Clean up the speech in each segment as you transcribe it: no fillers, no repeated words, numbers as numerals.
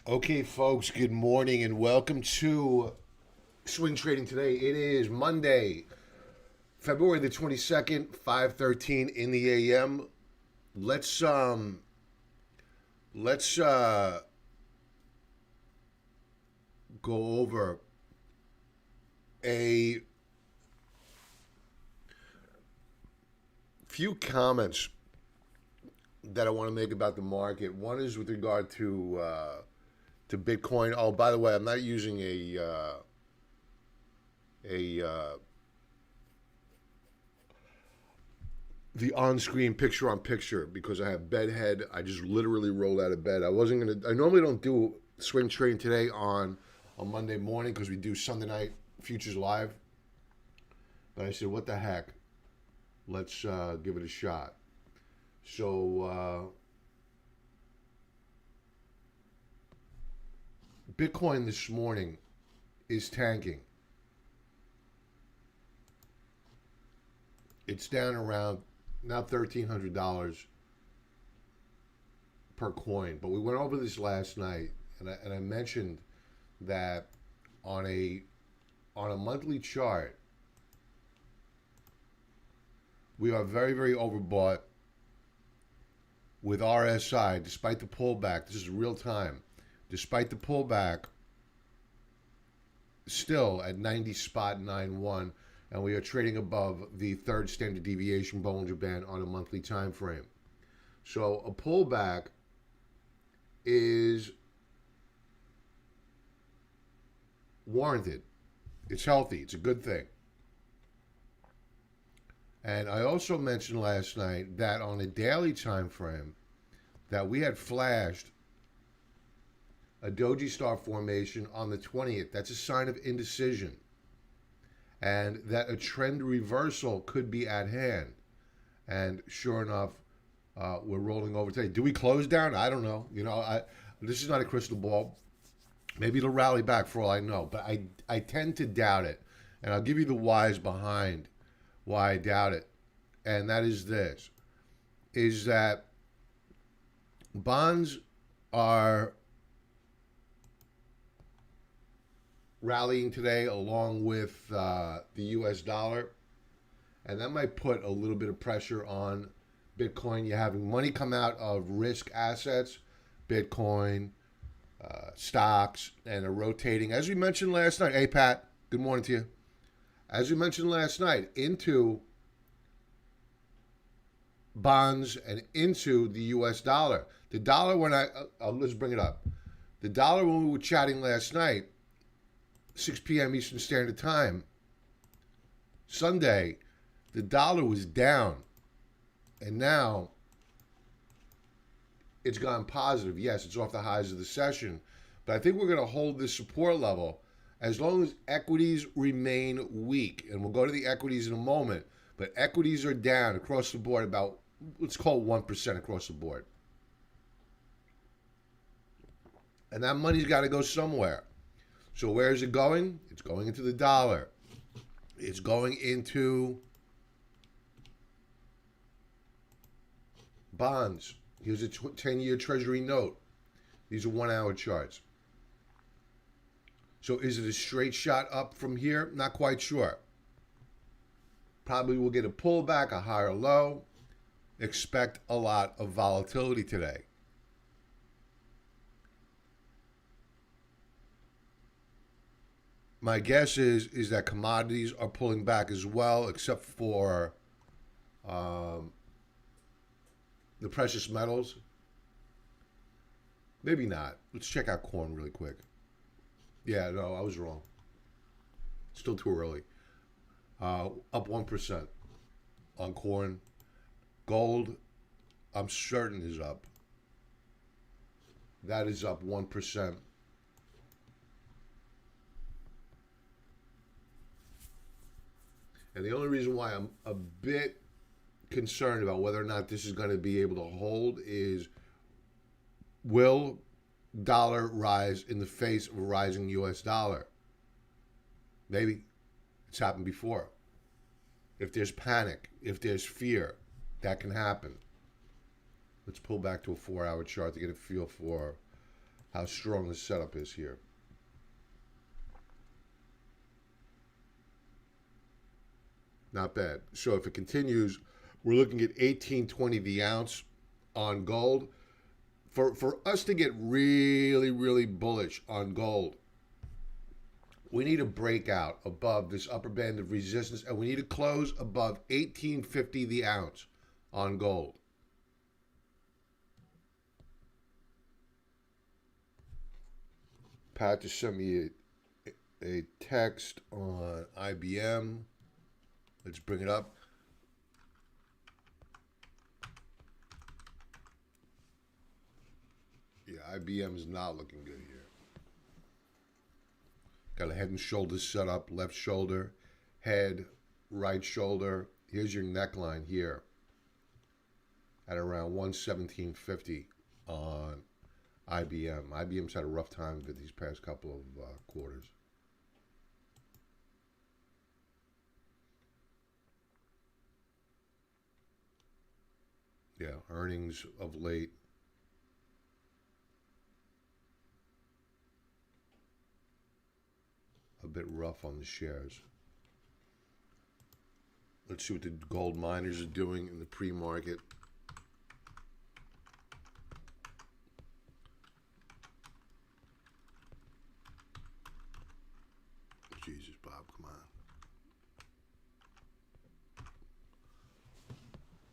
Okay, folks, good morning and welcome to Swing Trading Today. It is Monday, February the 22nd, 5:13 in the AM. Let's go over a few comments that I want to make about the market. One is with regard to Bitcoin. Oh, by the way, I'm not using a the on-screen picture-on-picture because I have bedhead. I just literally rolled out of bed. I normally don't do swing trading today on Monday morning because we do Sunday night futures live. But I said, what the heck? Let's give it a shot. So Bitcoin this morning is tanking. It's down around now $1,300 per coin. But we went over this last night, and I mentioned that on a monthly chart, we are very, very overbought with RSI, despite the pullback. This is real time. Despite the pullback, still at 90.91, and we are trading above the third standard deviation Bollinger Band on a monthly time frame. So a pullback is warranted. It's healthy. It's a good thing. And I also mentioned last night that on a daily time frame that we had flashed a doji star formation on the 20th. That's a sign of indecision. And that a trend reversal could be at hand. And sure enough, we're rolling over today. Do we close down? I don't know. This is not a crystal ball. Maybe it'll rally back for all I know. But I tend to doubt it. And I'll give you the whys behind why I doubt it. And that is this. Is that bonds are rallying today along with the US dollar, and that might put a little bit of pressure on Bitcoin. You're having money come out of risk assets, Bitcoin, stocks, and are rotating, as we mentioned last night. Hey, Pat, good morning to you. As we mentioned last night, into bonds and into the US dollar. The dollar, let's bring it up. The dollar, when we were chatting last night, 6 p.m. Eastern Standard Time, Sunday, the dollar was down. And now it's gone positive. Yes, it's off the highs of the session. But I think we're going to hold this support level as long as equities remain weak. And we'll go to the equities in a moment. But equities are down across the board about, let's call it 1% across the board. And that money's got to go somewhere. So where is it going? It's going into the dollar. It's going into bonds. Here's a 10-year Treasury note. These are 1-hour charts. So is it a straight shot up from here? Not quite sure. Probably we'll get a pullback, a higher low. Expect a lot of volatility today. My guess is that commodities are pulling back as well, except for the precious metals. Maybe not. Let's check out corn really quick. Yeah, no, I was wrong. Still too early. Up 1% on corn. Gold, I'm certain, is up. That is up 1%. And the only reason why I'm a bit concerned about whether or not this is going to be able to hold is, will dollar rise in the face of a rising US dollar? Maybe. It's happened before. If there's panic, if there's fear, that can happen. Let's pull back to a 4-hour chart to get a feel for how strong the setup is here. Not bad. So if it continues, we're looking at 18.20 the ounce on gold. For us to get really, really bullish on gold, we need a breakout above this upper band of resistance, and we need to close above 18.50 the ounce on gold. Pat just sent me a text on IBM. Let's bring it up. Yeah, IBM is not looking good here. Got a head and shoulders set up, left shoulder, head, right shoulder. Here's your neckline here at around 117.50 on IBM. IBM's had a rough time with these past couple of quarters. Yeah, earnings of late. A bit rough on the shares. Let's see what the gold miners are doing in the pre-market. Jesus, Bob, come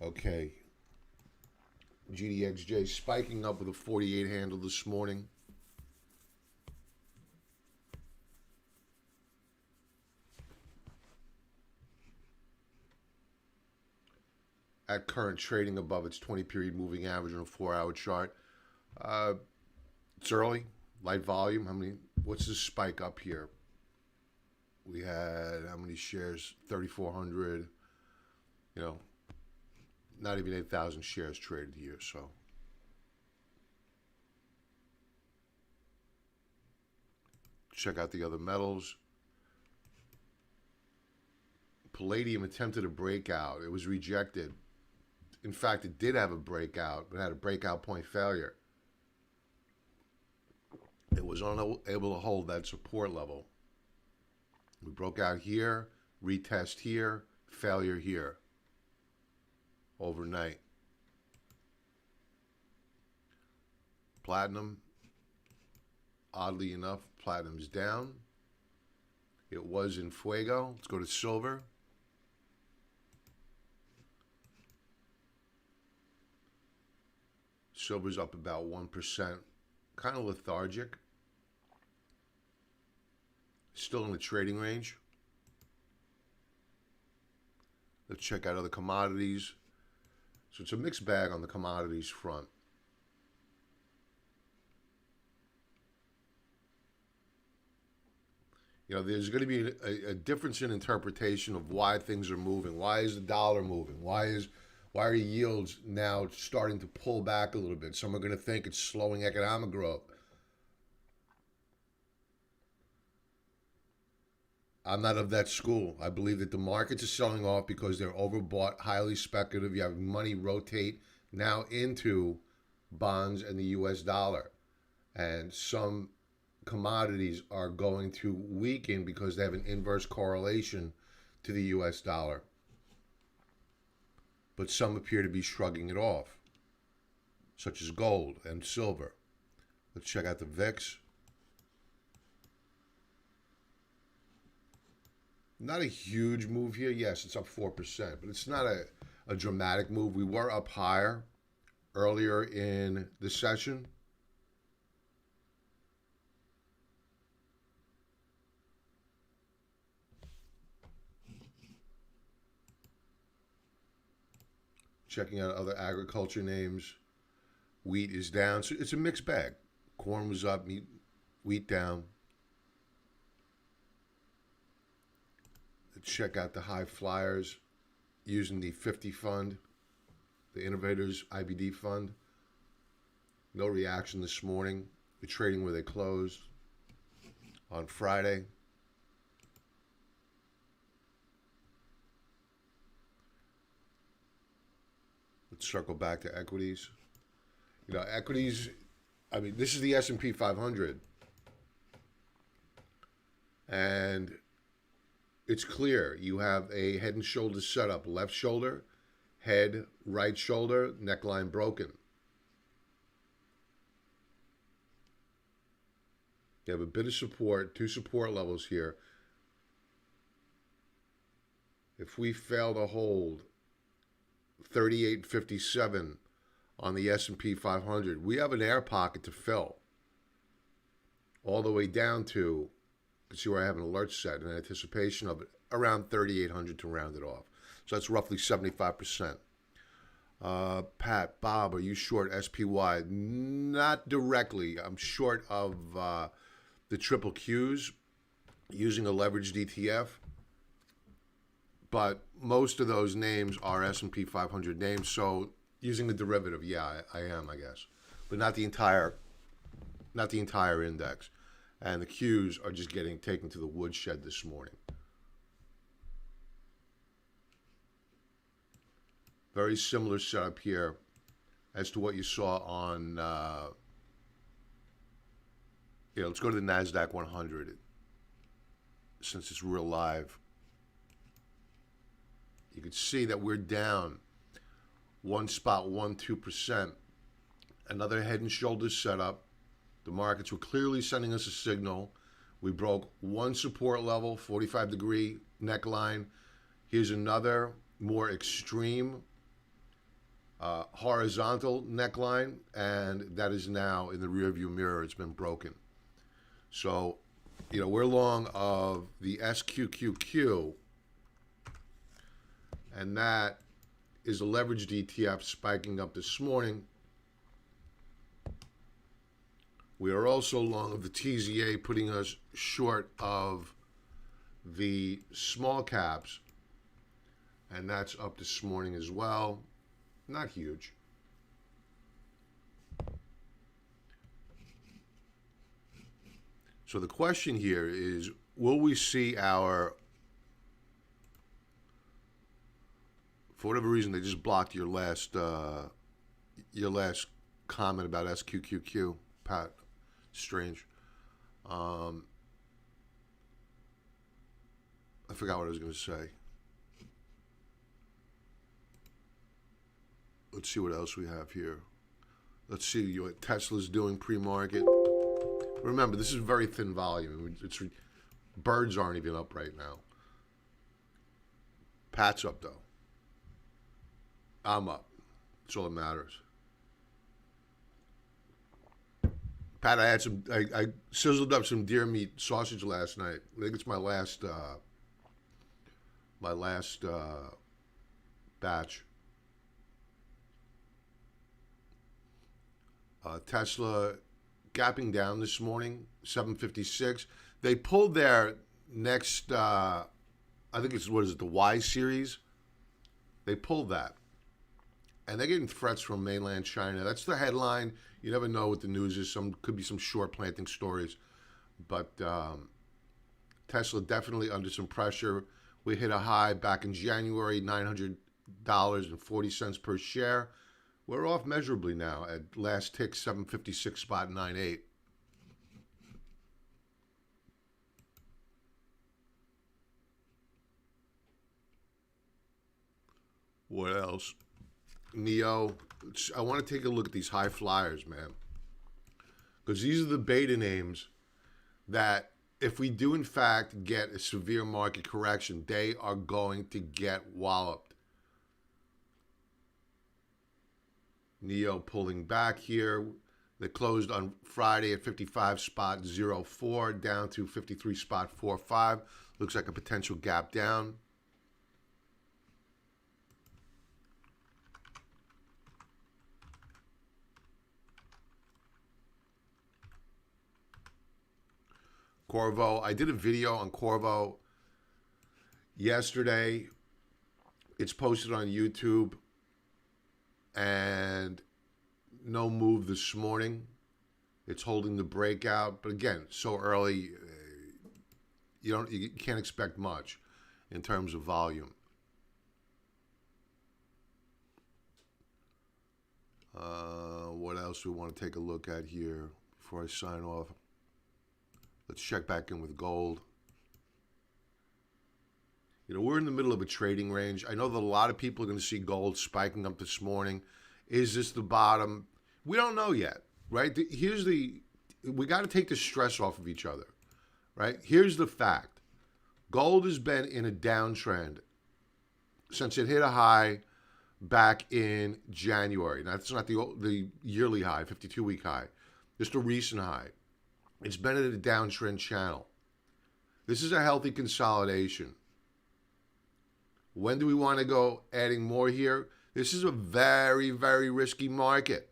on. Okay. GDXJ spiking up with a 48 handle this morning. At current trading above its 20-period moving average on a 4-hour chart. It's early, light volume. What's this spike up here? We had how many shares? 3,400. You know, not even 8,000 shares traded here. So check out the other metals. Palladium attempted a breakout. It was rejected. In fact, it did have a breakout, but had a breakout point failure. It was unable to hold that support level. We broke out here, retest here, failure here. Overnight. Platinum, oddly enough, platinum's down. It was in fuego. Let's go to silver. Silver's up about 1%, kind of lethargic. Still in the trading range. Let's check out other commodities. So it's a mixed bag on the commodities front. You know, there's going to be a difference in interpretation of why things are moving. Why is the dollar moving? Why are yields now starting to pull back a little bit? Some are going to think it's slowing economic growth. I'm not of that school. I believe that the markets are selling off because they're overbought, highly speculative. You have money rotate now into bonds and the U.S. dollar. And some commodities are going to weaken because they have an inverse correlation to the U.S. dollar. But some appear to be shrugging it off, such as gold and silver. Let's check out the VIX. Not a huge move here. Yes, it's up 4%, but it's not a dramatic move. We were up higher earlier in the session. Checking out other agriculture names. Wheat is down. So it's a mixed bag. Corn was up, wheat down. Let's check out the high flyers using the 50 fund, the Innovators IBD fund. No reaction this morning. The trading where they closed on Friday. Let's circle back to equities. You know, equities I mean, this is the S&P 500. And it's clear. You have a head and shoulders setup. Left shoulder, head, right shoulder, neckline broken. You have a bit of support, 2 support levels here. If we fail to hold 38.57 on the S&P 500, we have an air pocket to fill all the way down to, you can see where I have an alert set in anticipation of it, around 3,800 to round it off. So that's roughly 75%. Pat, Bob, are you short SPY? Not directly. I'm short of the triple Qs using a leveraged ETF. But most of those names are S&P 500 names, so using the derivative, yeah, I am, I guess, but not the entire index. And the Qs are just getting taken to the woodshed this morning. Very similar setup here as to what you saw on. Let's go to the Nasdaq 100 since it's real live. You can see that we're down 1.12%. Another head and shoulders setup. The markets were clearly sending us a signal. We broke one support level, 45-degree neckline. Here's another more extreme horizontal neckline, and that is now in the rearview mirror. It's been broken. So, we're long of the SQQQ. And that is a leveraged ETF spiking up this morning. We are also long of the TZA, putting us short of the small caps. And that's up this morning as well. Not huge. So the question here is, will we see our... For whatever reason, they just blocked your last comment about SQQQ, Pat. Strange. I forgot what I was going to say. Let's see what else we have here. Let's see what Tesla's doing pre-market. Remember, this is very thin volume. Birds aren't even up right now. Pat's up, though. I'm up. That's all that matters. Pat, I sizzled up some deer meat sausage last night. I think it's my last batch. Tesla gapping down this morning, 756. They pulled their next, I think it's, the Y series? They pulled that. And they're getting threats from mainland China. That's the headline. You never know what the news is. Could be some short planting stories. But Tesla definitely under some pressure. We hit a high back in January, $900.40 per share. We're off measurably now at last tick, 756.98. What else? Neo. I want to take a look at these high flyers, man. Because these are the beta names that if we do in fact get a severe market correction, they are going to get walloped. Neo pulling back here. They closed on Friday at 55.04 down to 53.45. Looks like a potential gap down. Corvo. I did a video on Corvo yesterday. It's posted on YouTube. And no move this morning. It's holding the breakout. But again, so early, you can't expect much in terms of volume. What else do we want to take a look at here before I sign off? Let's check back in with gold. You know, we're in the middle of a trading range. I know that a lot of people are going to see gold spiking up this morning. Is this the bottom? We don't know yet, right? We got to take the stress off of each other, right? Here's the fact. Gold has been in a downtrend since it hit a high back in January. Now, that's not the yearly high, 52-week high, just a recent high. It's been in a downtrend channel. This is a healthy consolidation. When do we want to go adding more here? This is a very, very risky market.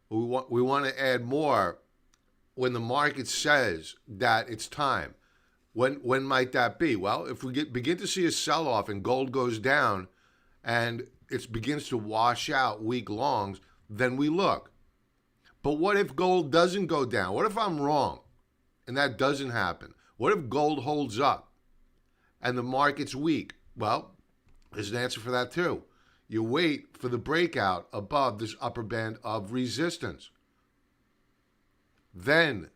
We want to add more when the market says that it's time. When might that be? Well, if we begin to see a sell-off and gold goes down and it begins to wash out week longs, then we look. But what if gold doesn't go down? What if I'm wrong and that doesn't happen? What if gold holds up and the market's weak? Well, there's an answer for that too. You wait for the breakout above this upper band of resistance. Then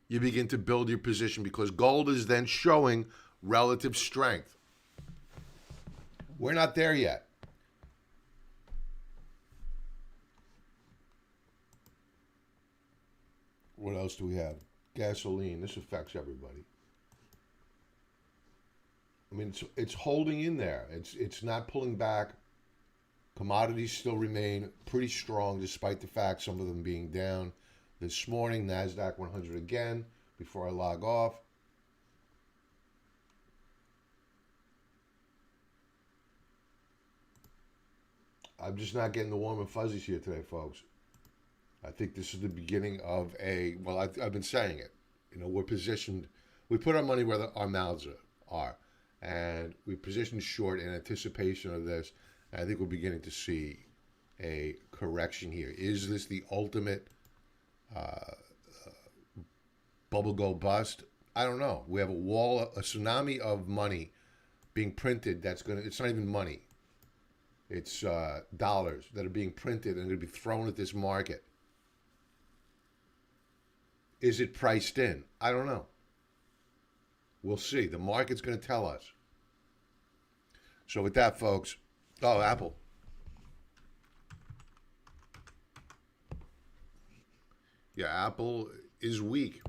you begin to build your position because gold is then showing relative strength. We're not there yet. What else do we have? Gasoline. This affects everybody. I mean, it's holding in there. It's not pulling back. Commodities still remain pretty strong despite the fact some of them being down. This morning, Nasdaq 100 again before I log off. I'm just not getting the warm and fuzzies here today, folks. I think this is the beginning of I've been saying it. You know, we're positioned, we put our money where our mouths are. And we positioned short in anticipation of this. And I think we're beginning to see a correction here. Is this the ultimate bubble go bust? I don't know. We have a tsunami of money being printed. It's not even money. It's dollars that are being printed and going to be thrown at this market. Is it priced in? I don't know. We'll see. The market's going to tell us. So with that, folks, Apple. Yeah, Apple is weak.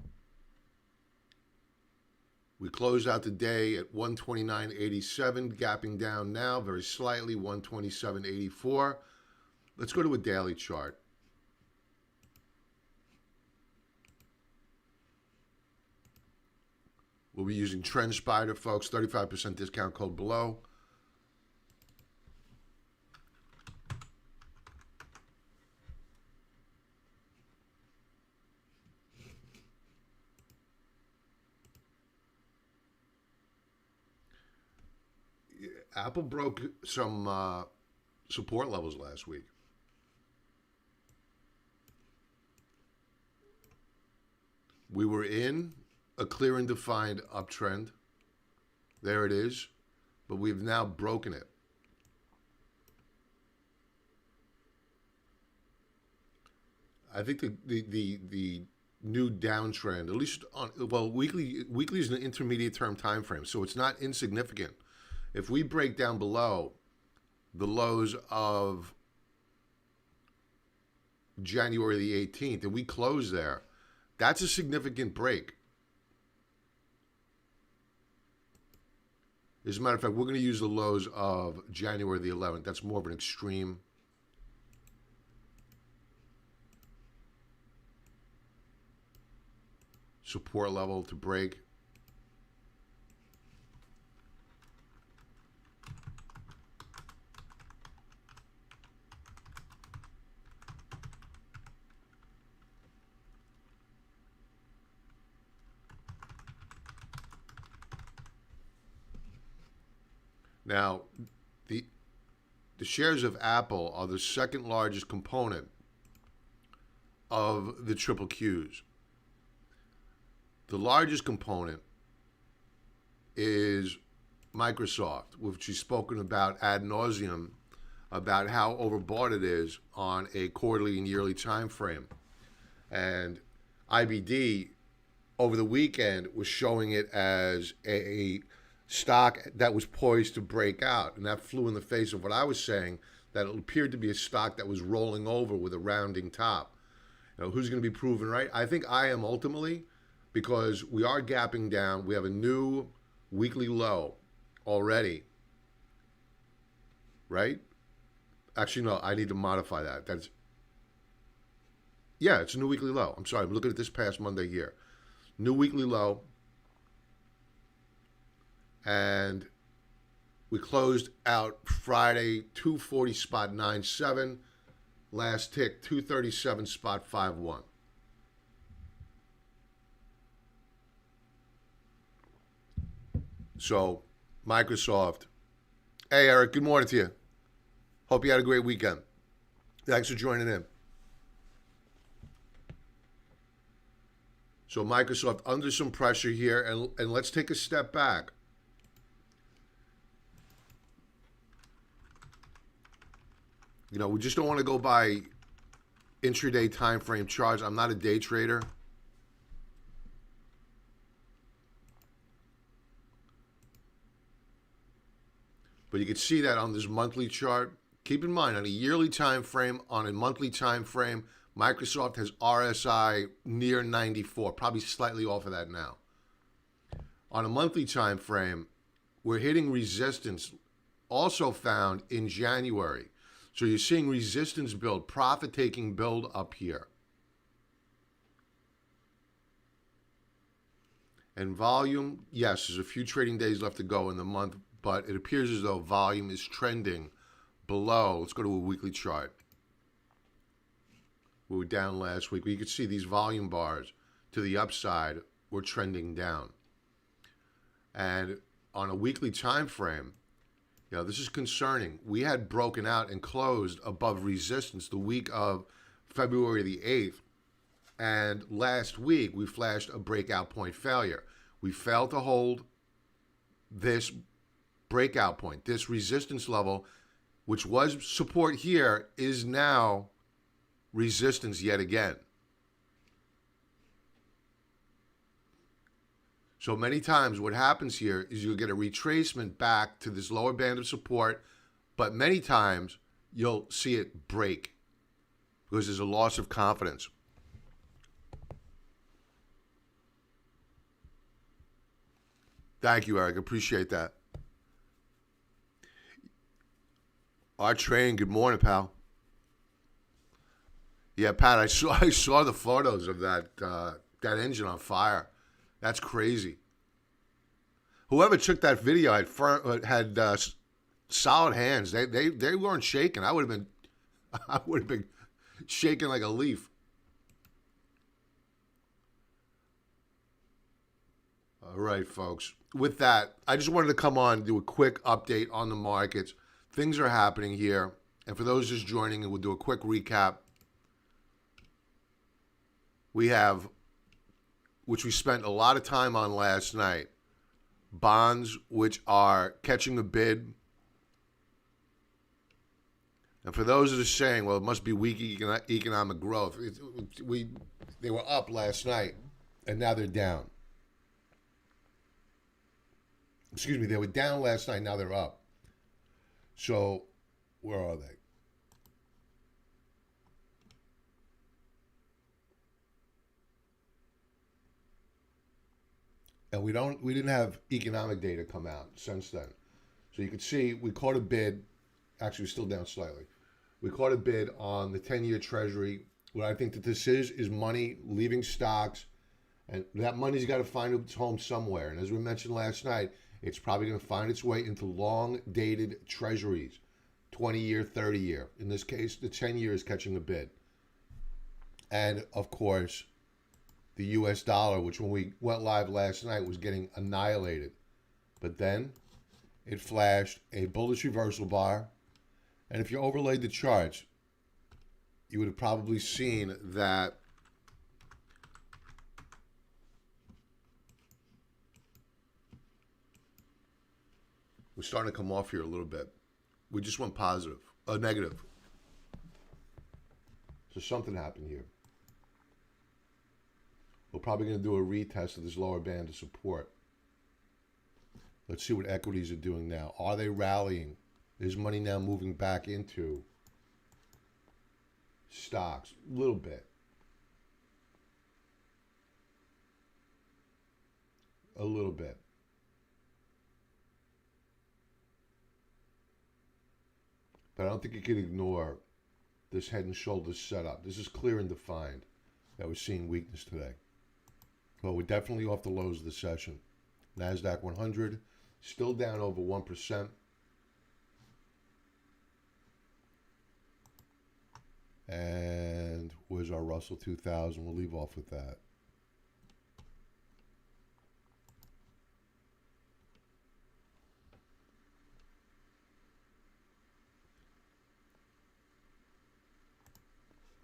We closed out the day at 129.87, gapping down now very slightly, 127.84. Let's go to a daily chart. We'll be using TrendSpider, folks, 35% discount code below. Apple broke some support levels last week. We were in a clear and defined uptrend. There it is. But we've now broken it. I think the new downtrend, at least weekly is an intermediate term time frame, so it's not insignificant. If we break down below the lows of January the 18th and we close there, that's a significant break. As a matter of fact, we're going to use the lows of January the 11th. That's more of an extreme support level to break. Now, the shares of Apple are the second largest component of the triple Qs. The largest component is Microsoft, which we've spoken about ad nauseum about how overbought it is on a quarterly and yearly time frame. And IBD over the weekend was showing it as a stock that was poised to break out, and that flew in the face of what I was saying, that it appeared to be a stock that was rolling over with a rounding top. Who's going to be proven right? I think I am ultimately, because we are gapping down. We have a new weekly low already, right? Actually, no, I need to modify that. It's a new weekly low. I'm sorry, I'm looking at this past Monday here. New weekly low. And we closed out Friday 240 spot 97. Last tick 237 spot 51. So Microsoft. Hey Eric, good morning to you. Hope you had a great weekend. Thanks for joining in. So Microsoft under some pressure here, and let's take a step back. We just don't want to go by intraday time frame charts. I'm not a day trader. But you can see that on this monthly chart. Keep in mind, on a yearly time frame, on a monthly time frame, Microsoft has RSI near 94, probably slightly off of that now. On a monthly time frame, we're hitting resistance also found in January. So you're seeing resistance build, profit-taking build up here. And volume, yes, there's a few trading days left to go in the month, but it appears as though volume is trending below. Let's go to a weekly chart. We were down last week. You could see these volume bars to the upside were trending down. And on a weekly time frame, this is concerning. We had broken out and closed above resistance the week of February the 8th. And last week, we flashed a breakout point failure. We failed to hold this breakout point. This resistance level, which was support here, is now resistance yet again. So many times what happens here is you'll get a retracement back to this lower band of support, but many times you'll see it break because there's a loss of confidence. Thank you, Eric. Appreciate that. Our train, good morning, pal. Yeah, Pat, I saw the photos of that engine on fire. That's crazy. Whoever took that video had solid hands. They weren't shaking. I would have been shaking like a leaf. All right, folks. With that, I just wanted to come on and do a quick update on the markets. Things are happening here, and for those just joining, we'll do a quick recap. We have, which we spent a lot of time on last night, bonds which are catching a bid. And for those that are saying, well, it must be weak economic growth, they were up last night, and now they're down. Excuse me, they were down last night, now they're up. So, where are they? And we didn't have economic data come out since then. So you can see we caught a bid, actually we're still down slightly. We caught a bid on the 10-year treasury. What I think that this is money leaving stocks, and that money's got to find its home somewhere. And as we mentioned last night, it's probably going to find its way into long-dated treasuries, 20-year, 30-year. In this case, the 10-year is catching a bid. And, of course, the U.S. dollar, which when we went live last night was getting annihilated. But then it flashed a bullish reversal bar. And if you overlaid the charts, you would have probably seen that we're starting to come off here a little bit. We just went positive. a negative. So something happened here. We're probably going to do a retest of this lower band of support. Let's see what equities are doing now. Are they rallying? Is money now moving back into stocks? A little bit. A little bit. But I don't think you can ignore this head and shoulders setup. This is clear and defined that we're seeing weakness today. Well, we're definitely off the lows of the session. Nasdaq 100 still down over 1%. And where's our Russell 2000? We'll leave off with that.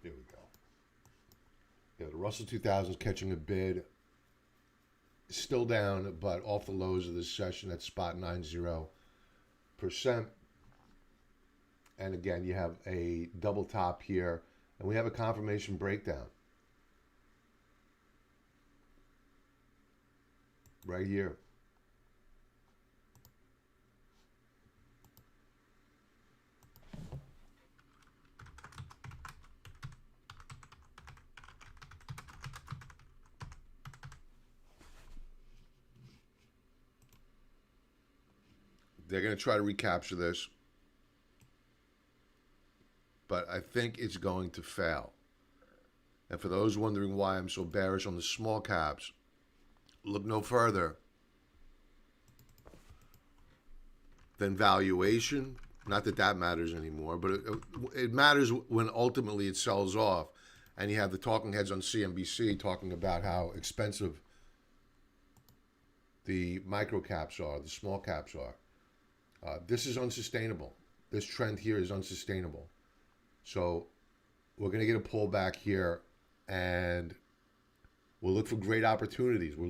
There we go. Yeah, the Russell 2000 is catching a bid. Still down, but off the lows of this session at spot 90%. And again, you have a double top here, and we have a confirmation breakdown. Right here. They're going to try to recapture this, but I think it's going to fail. And for those wondering why I'm so bearish on the small caps, look no further than valuation. Not that that matters anymore, but it matters when ultimately it sells off. And you have the talking heads on CNBC talking about how expensive the micro caps are, the small caps are. This is unsustainable. This trend here is unsustainable. So we're going to get a pullback here, and we'll look for great opportunities. We're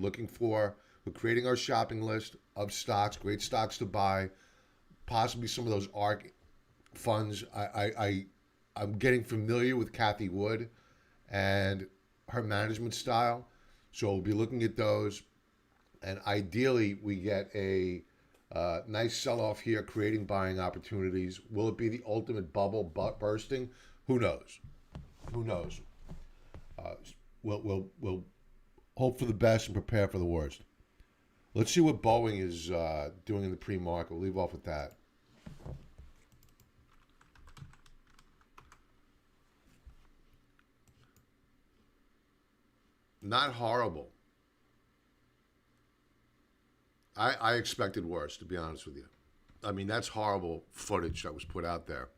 creating our shopping list of stocks, great stocks to buy, possibly some of those ARK funds. I'm getting familiar with Cathie Wood and her management style. So we'll be looking at those, and ideally we get a nice sell-off here, creating buying opportunities. Will it be the ultimate bubble bursting? Who knows? Who knows? We'll hope for the best and prepare for the worst. Let's see what Boeing is doing in the pre-market. We'll leave off with that. Not horrible. I expected worse, to be honest with you. I mean, that's horrible footage that was put out there.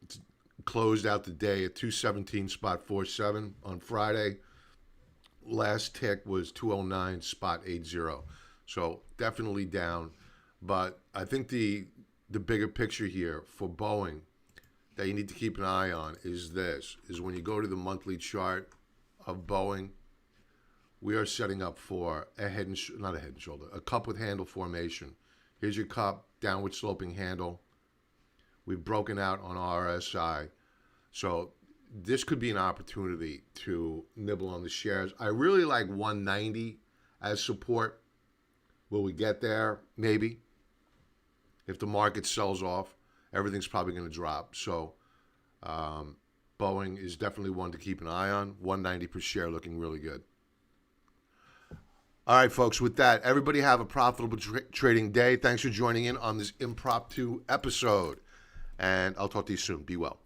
It's closed out the day at 217.47 on Friday. Last tick was 209.80. So definitely down. But I think the bigger picture here for Boeing that you need to keep an eye on is when you go to the monthly chart of Boeing, we are setting up for a cup with handle formation. Here's your cup, downward sloping handle. We've broken out on RSI. So this could be an opportunity to nibble on the shares. I really like 190 as support. Will we get there? Maybe. If the market sells off, everything's probably going to drop. So Boeing is definitely one to keep an eye on. 190 per share looking really good. All right, folks, with that, everybody have a profitable trading day. Thanks for joining in on this impromptu episode, and I'll talk to you soon. Be well.